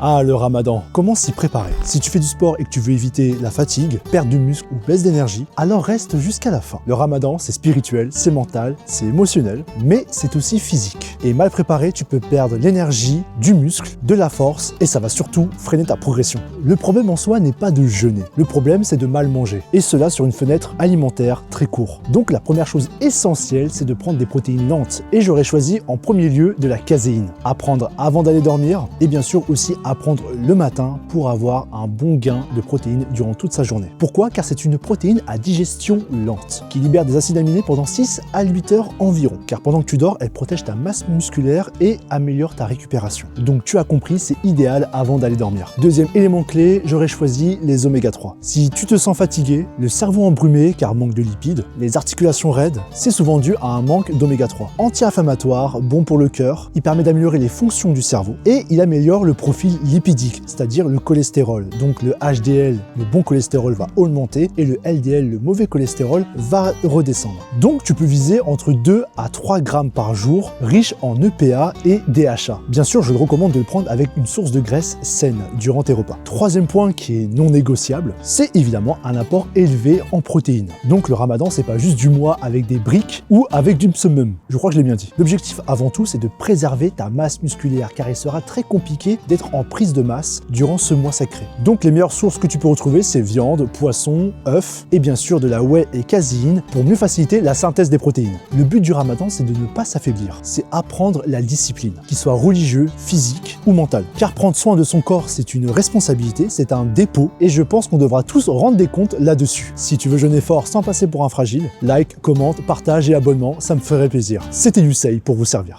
Ah, le ramadan, comment s'y préparer? Si tu fais du sport et que tu veux éviter la fatigue, perte de muscle ou baisse d'énergie, alors reste jusqu'à la fin. Le ramadan, c'est spirituel, c'est mental, c'est émotionnel, mais c'est aussi physique. Et mal préparé, tu peux perdre l'énergie, du muscle, de la force, et ça va surtout freiner ta progression. Le problème en soi n'est pas de jeûner. Le problème, c'est de mal manger. Et cela sur une fenêtre alimentaire très courte. Donc la première chose essentielle, c'est de prendre des protéines lentes. Et j'aurais choisi en premier lieu de la caséine. À prendre avant d'aller dormir, et bien sûr aussi à prendre le matin pour avoir un bon gain de protéines durant toute sa journée. Pourquoi? Car c'est une protéine à digestion lente, qui libère des acides aminés pendant 6 à 8 heures environ. Car pendant que tu dors, elle protège ta masse musculaire et améliore ta récupération. Donc tu as compris, c'est idéal avant d'aller dormir. Deuxième élément clé, j'aurais choisi les oméga 3. Si tu te sens fatigué, le cerveau embrumé car manque de lipides, les articulations raides, c'est souvent dû à un manque d'oméga 3. Anti-inflammatoire, bon pour le cœur, il permet d'améliorer les fonctions du cerveau et il améliore le profil lipidique, c'est-à-dire le cholestérol. Donc le HDL, le bon cholestérol, va augmenter et le LDL, le mauvais cholestérol, va redescendre. Donc tu peux viser entre 2 à 3 grammes par jour, riche en EPA et DHA. Bien sûr, je te recommande de le prendre avec une source de graisse saine durant tes repas. Troisième point qui est non négociable, c'est évidemment un apport élevé en protéines. Donc le ramadan, c'est pas juste du mois avec des briques ou avec du summum. Je crois que je l'ai bien dit. L'objectif avant tout, c'est de préserver ta masse musculaire car il sera très compliqué d'être en prise de masse durant ce mois sacré. Donc les meilleures sources que tu peux retrouver, c'est viande, poisson, œufs et bien sûr de la whey et caséine pour mieux faciliter la synthèse des protéines. Le but du ramadan, c'est de ne pas s'affaiblir. C'est apprendre la discipline, qu'il soit religieux, physique ou mental. Car prendre soin de son corps, c'est une responsabilité, c'est un dépôt et je pense qu'on devra tous rendre des comptes là-dessus. Si tu veux jeûner fort sans passer pour un fragile, like, commente, partage et abonnement, ça me ferait plaisir. C'était Youssei pour vous servir.